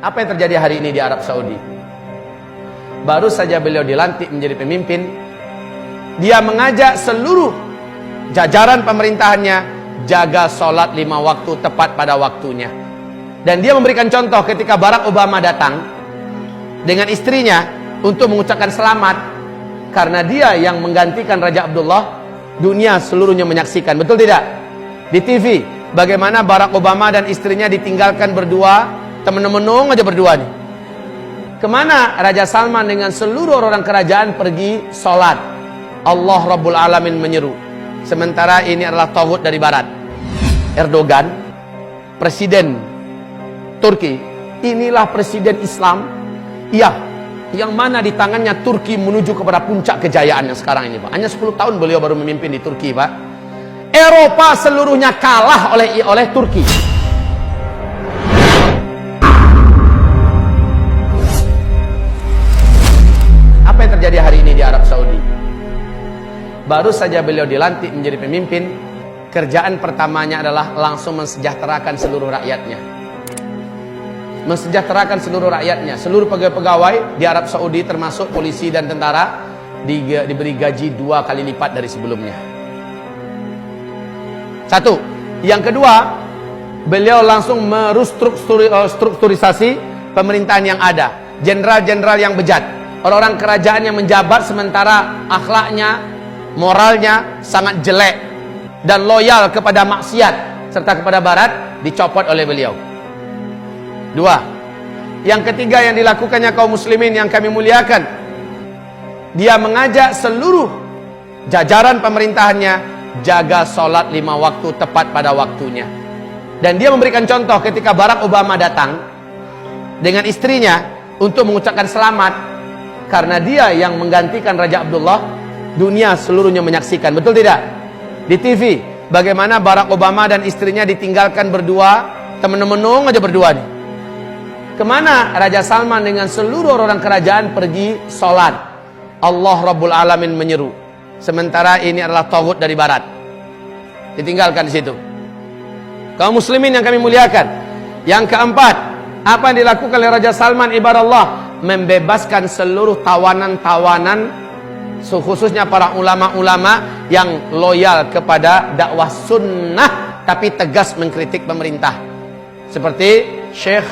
Apa yang terjadi hari ini di Arab Saudi? Baru saja beliau dilantik menjadi pemimpin, dia mengajak seluruh jajaran pemerintahannya jaga sholat 5 waktu tepat pada waktunya. Dan dia memberikan contoh ketika Barack Obama datang dengan istrinya untuk mengucapkan selamat karena dia yang menggantikan Raja Abdullah. Dunia seluruhnya menyaksikan, betul tidak? Di TV, bagaimana Barack Obama dan istrinya ditinggalkan berdua, temen-menung aja berdua nih. Kemana Raja Salman dengan seluruh orang kerajaan pergi sholat? Allah Rabbul Alamin menyeru. Sementara ini adalah tauhid dari barat. Erdogan, presiden Turki, inilah presiden Islam, iya, yang mana di tangannya Turki menuju kepada puncak kejayaannya sekarang ini, Pak. Hanya 10 tahun beliau baru memimpin di Turki, Pak. Eropa seluruhnya kalah oleh Turki. Apa yang terjadi hari ini di Arab Saudi? Baru saja beliau dilantik menjadi pemimpin, kerjaan pertamanya adalah langsung mensejahterakan seluruh rakyatnya. Mensejahterakan seluruh rakyatnya. Seluruh pegawai-pegawai di Arab Saudi termasuk polisi dan tentara diberi gaji 2 kali lipat dari sebelumnya. Satu. Yang kedua, beliau langsung merestrukturisasi pemerintahan yang ada. Jenderal-jenderal yang bejat, orang-orang kerajaan yang menjabat sementara akhlaknya, moralnya sangat jelek dan loyal kepada maksiat serta kepada barat, dicopot oleh beliau. 2. Yang ketiga yang dilakukannya kaum muslimin yang kami muliakan, dia mengajak seluruh jajaran pemerintahannya jaga sholat 5 waktu tepat pada waktunya. Dan dia memberikan contoh ketika Barack Obama datang dengan istrinya untuk mengucapkan selamat karena dia yang menggantikan Raja Abdullah. Dunia seluruhnya menyaksikan, betul tidak? Di TV, bagaimana Barack Obama dan istrinya ditinggalkan berdua, temen-menung aja berdua nih. Kemana Raja Salman dengan seluruh orang kerajaan pergi sholat? Allah Rabbul Alamin menyeru. Sementara ini adalah tauhid dari barat. Ditinggalkan di situ. Kaum muslimin yang kami muliakan. Yang keempat, apa yang dilakukan oleh Raja Salman ibarat Allah? Membebaskan seluruh tawanan-tawanan, khususnya para ulama-ulama yang loyal kepada dakwah sunnah tapi tegas mengkritik pemerintah. Seperti Syekh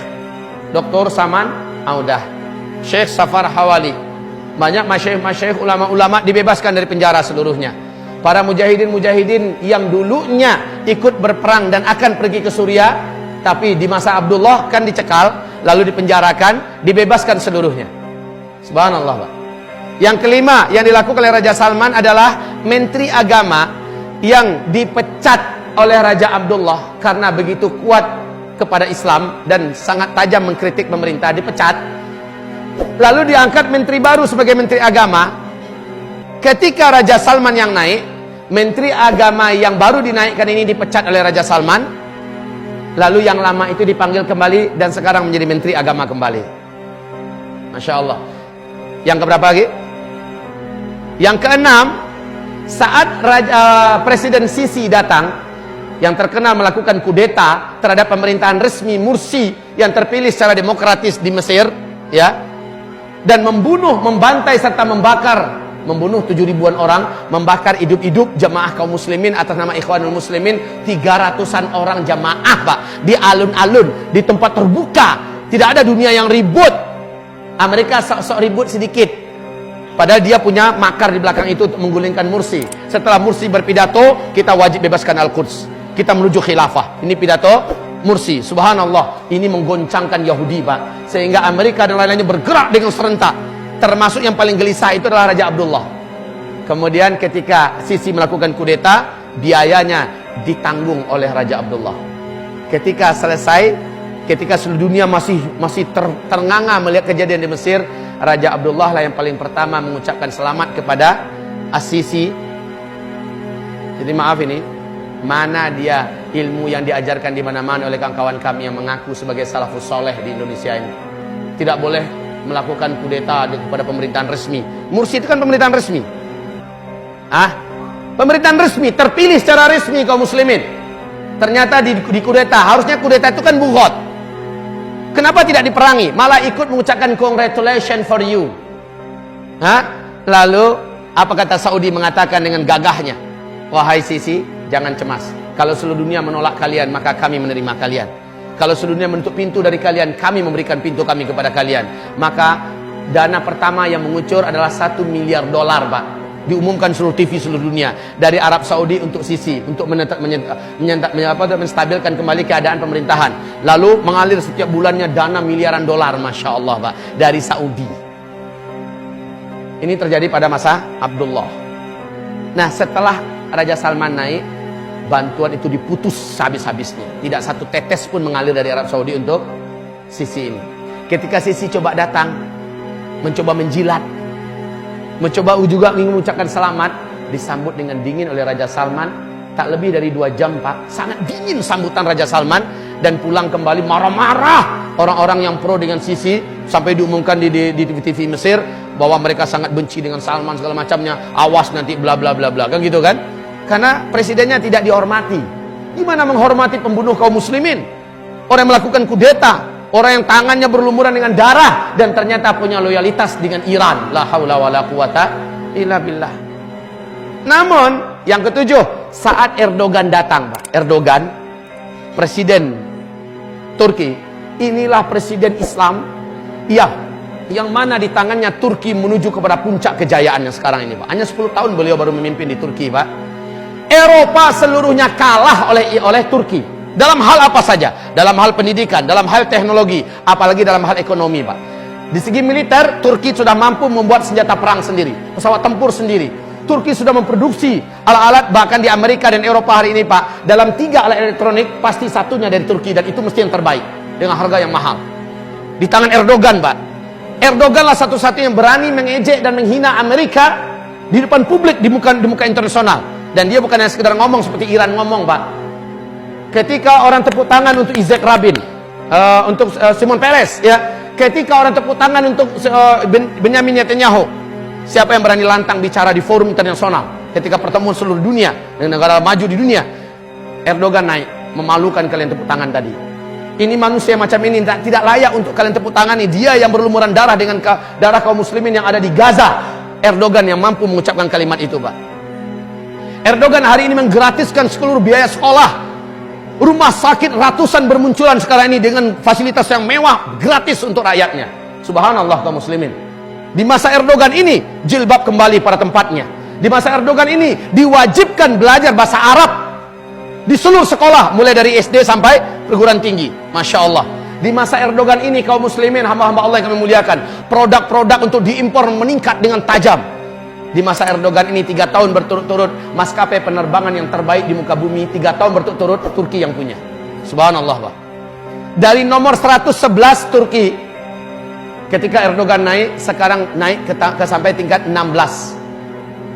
Dr. Saman Audah, Syekh Safar Hawali. Banyak masyayikh ulama-ulama dibebaskan dari penjara seluruhnya. Para mujahidin-mujahidin yang dulunya ikut berperang dan akan pergi ke Suriah, tapi di masa Abdullah kan dicekal, lalu dipenjarakan, dibebaskan seluruhnya. Subhanallah, Pak. Yang kelima yang dilakukan oleh Raja Salman adalah Menteri Agama yang dipecat oleh Raja Abdullah karena begitu kuat kepada Islam dan sangat tajam mengkritik pemerintah, dipecat. Lalu diangkat menteri baru sebagai Menteri Agama. Ketika Raja Salman yang naik, Menteri Agama yang baru dinaikkan ini dipecat oleh Raja Salman. Lalu yang lama itu dipanggil kembali dan sekarang menjadi Menteri Agama kembali. Masya Allah. Yang keberapa lagi? Yang keenam, saat Presiden Sisi datang, yang terkenal melakukan kudeta terhadap pemerintahan resmi Mursi yang terpilih secara demokratis di Mesir, ya, dan membantai serta membunuh 7.000-an orang, membakar hidup-hidup jamaah kaum muslimin atas nama Ikhwanul Muslimin, 300-an orang jamaah, Pak, di alun-alun, di tempat terbuka. Tidak ada dunia yang ribut. Amerika sok-sok ribut sedikit, padahal dia punya makar di belakang itu untuk menggulingkan Mursi. Setelah Mursi berpidato, kita wajib bebaskan Al-Quds, kita menuju khilafah. Ini pidato Mursi. Subhanallah, ini menggoncangkan Yahudi, Pak, sehingga Amerika dan lain-lainnya bergerak dengan serentak. Termasuk yang paling gelisah itu adalah Raja Abdullah. Kemudian ketika Sisi melakukan kudeta, biayanya ditanggung oleh Raja Abdullah. Ketika selesai, ketika seluruh dunia masih ternganga melihat kejadian di Mesir, Raja Abdullah lah yang paling pertama mengucapkan selamat kepada As-Sisi. Jadi maaf, ini mana dia ilmu yang diajarkan di mana-mana oleh kawan-kawan kami yang mengaku sebagai salafus soleh di Indonesia ini. Tidak boleh melakukan kudeta kepada pemerintahan resmi. Mursi itu kan pemerintahan resmi. Pemerintahan resmi, terpilih secara resmi kaum muslimin. Ternyata di kudeta. Harusnya kudeta itu kan bughot. Kenapa tidak diperangi? Malah ikut mengucapkan congratulations for you. Lalu apa kata Saudi mengatakan dengan gagahnya? Wahai Sisi, jangan cemas. Kalau seluruh dunia menolak kalian, maka kami menerima kalian. Kalau seluruh dunia menutup pintu dari kalian, kami memberikan pintu kami kepada kalian. Maka dana pertama yang mengucur adalah $1 miliar, Pak. Diumumkan seluruh TV seluruh dunia dari Arab Saudi untuk Sisi, untuk menstabilkan kembali keadaan pemerintahan. Lalu mengalir setiap bulannya dana miliaran dolar, Masya Allah, Pak, dari Saudi. Ini terjadi pada masa Abdullah. Nah, setelah Raja Salman naik, bantuan itu diputus habis-habisnya. Tidak satu tetes pun mengalir dari Arab Saudi untuk Sisi ini. Ketika Sisi coba datang, mencoba menjilat, mencoba juga mengucapkan selamat, disambut dengan dingin oleh Raja Salman. Tak lebih dari 2 jam, Pak. Sangat dingin sambutan Raja Salman. Dan pulang kembali marah-marah orang-orang yang pro dengan Sisi. Sampai diumumkan di TV Mesir bahwa mereka sangat benci dengan Salman segala macamnya. Awas nanti bla bla bla bla, kan gitu kan? Karena presidennya tidak dihormati. Gimana menghormati pembunuh kaum muslimin? Orang yang melakukan kudeta, orang yang tangannya berlumuran dengan darah, dan ternyata punya loyalitas dengan Iran. La haula wala quwata illa billah. Namun yang ketujuh, saat Erdogan datang, Pak. Erdogan, presiden Turki. Inilah presiden Islam yang mana di tangannya Turki menuju kepada puncak kejayaannya sekarang ini, Pak. Hanya 10 tahun beliau baru memimpin di Turki, Pak. Eropa seluruhnya kalah oleh Turki. Dalam hal apa saja? Dalam hal pendidikan, dalam hal teknologi, apalagi dalam hal ekonomi, Pak. Di segi militer, Turki sudah mampu membuat senjata perang sendiri, pesawat tempur sendiri. Turki sudah memproduksi alat-alat, bahkan di Amerika dan Eropa hari ini, Pak, dalam 3 alat elektronik, pasti satunya dari Turki, dan itu mesti yang terbaik, dengan harga yang mahal. Di tangan Erdogan, Pak. Erdoganlah satu-satunya yang berani mengejek dan menghina Amerika di depan publik, di muka internasional. Dan dia bukan hanya sekedar ngomong seperti Iran ngomong, Pak. Ketika orang tepuk tangan untuk Yitzhak Rabin, untuk Shimon Peres, ya. Ketika orang tepuk tangan untuk Benyamin Netanyahu, siapa yang berani lantang bicara di forum internasional? Ketika pertemuan seluruh dunia dengan negara maju di dunia, Erdogan naik, memalukan kalian tepuk tangan tadi. Ini manusia macam ini tidak layak untuk kalian tepuk tangani. Dia yang berlumuran darah dengan darah kaum muslimin yang ada di Gaza. Erdogan yang mampu mengucapkan kalimat itu, Pak. Erdogan hari ini menggratiskan seluruh biaya sekolah. Rumah sakit ratusan bermunculan sekarang ini dengan fasilitas yang mewah, gratis untuk rakyatnya. Subhanallah kaum muslimin. Di masa Erdogan ini, jilbab kembali pada tempatnya. Di masa Erdogan ini, diwajibkan belajar bahasa Arab di seluruh sekolah, mulai dari SD sampai perguruan tinggi. Masya Allah. Di masa Erdogan ini, kaum muslimin, hamba-hamba Allah yang kami muliakan, produk-produk untuk diimpor meningkat dengan tajam. Di masa Erdogan ini 3 tahun berturut-turut maskapai penerbangan yang terbaik di muka bumi, 3 tahun berturut-turut Turki yang punya. Subhanallah, Pak. Dari nomor 111 Turki, ketika Erdogan naik, sekarang naik ke sampai tingkat 16,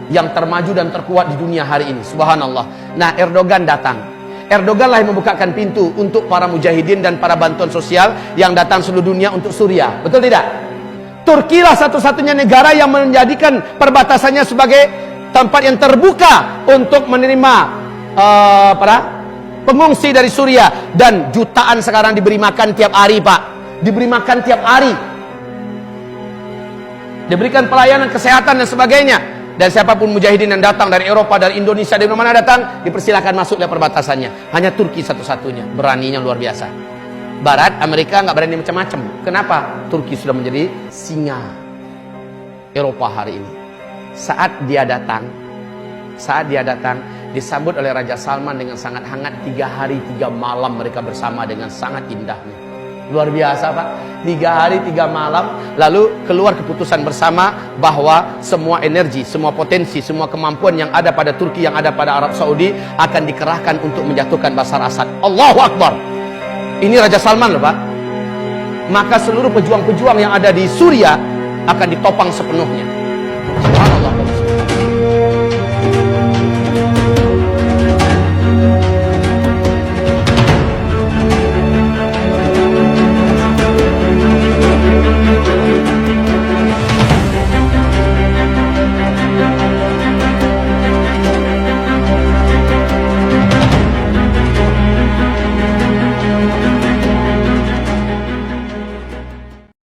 yang termaju dan terkuat di dunia hari ini. Subhanallah. Nah, Erdogan datang. Erdogan lah yang membukakan pintu untuk para mujahidin dan para bantuan sosial yang datang seluruh dunia untuk Suriah. Betul tidak? Turki lah satu-satunya negara yang menjadikan perbatasannya sebagai tempat yang terbuka untuk menerima para pengungsi dari Suriah. Dan jutaan sekarang diberi makan tiap hari, Pak. Diberi makan tiap hari. Diberikan pelayanan kesehatan dan sebagainya. Dan siapapun mujahidin yang datang dari Eropa, dari Indonesia, dari mana datang, dipersilakan masuk lewat perbatasannya. Hanya Turki satu-satunya, beraninya luar biasa. Barat, Amerika nggak berani macam-macam. Kenapa? Turki sudah menjadi singa Eropa hari ini. Saat dia datang, disambut oleh Raja Salman dengan sangat hangat. 3 hari 3 malam mereka bersama dengan sangat indahnya. Luar biasa, Pak. 3 hari 3 malam, lalu keluar keputusan bersama bahwa semua energi, semua potensi, semua kemampuan yang ada pada Turki, yang ada pada Arab Saudi akan dikerahkan untuk menjatuhkan Bashar Assad. Allahu Akbar. Ini Raja Salman loh, Pak. Maka seluruh pejuang-pejuang yang ada di Suriah akan ditopang sepenuhnya.